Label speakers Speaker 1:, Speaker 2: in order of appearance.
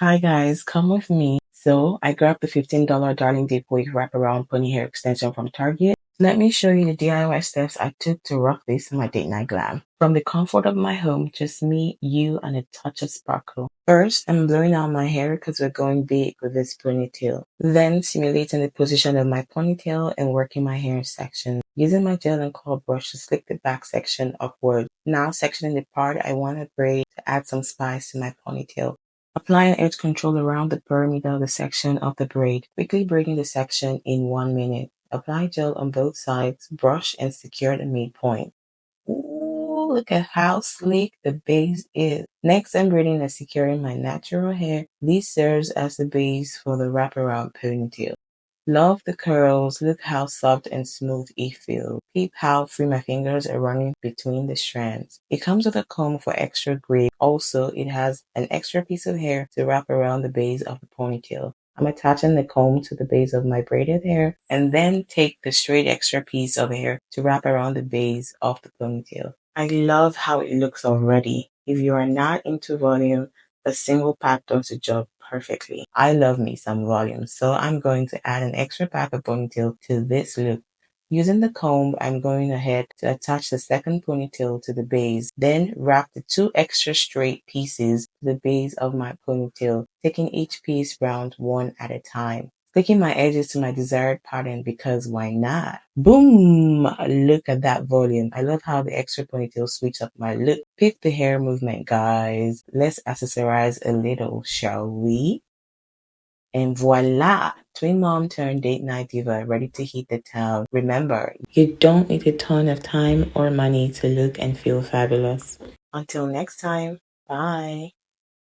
Speaker 1: Hi guys, come with me. So I grabbed the $15 Darling Deep Wave Wraparound Pony Hair Extension from Target. Let me show you the DIY steps I took to rock this in my date night glam. From the comfort of my home, just me, you, and a touch of sparkle. First, I'm blowing out my hair because we're going big with this ponytail. Then simulating the position of my ponytail and working my hair in sections. Using my gel and claw brush to slick the back section upward. Now sectioning the part I want to braid to add some spice to my ponytail. Applying edge control around the perimeter of the section of the braid, quickly braiding the section in 1 minute. Apply gel on both sides, brush and secure the midpoint. Ooh, look at how sleek the base is. Next, I'm braiding and securing my natural hair. This serves as the base for the wraparound ponytail. Love the curls. Look how soft and smooth it feels. Peep how free my fingers are running between the strands. It comes with a comb for extra grip. Also, it has an extra piece of hair to wrap around the base of the ponytail. I'm attaching the comb to the base of my braided hair and then take the straight extra piece of hair to wrap around the base of the ponytail. I love how it looks already. If you are not into volume, a single pack does the job perfectly. I love me some volume, so I'm going to add an extra pack of ponytail to this look. Using the comb, I'm going ahead to attach the second ponytail to the base, then wrap the 2 extra straight pieces to the base of my ponytail, taking each piece round one at a time. Sticking my edges to my desired pattern because why not? Boom! Look at that volume. I love how the extra ponytail switched up my look. Pick the hair movement, guys. Let's accessorize a little, shall we? And voila! Twin mom turned date night diva ready to hit the town. Remember, you don't need a ton of time or money to look and feel fabulous. Until next time, bye!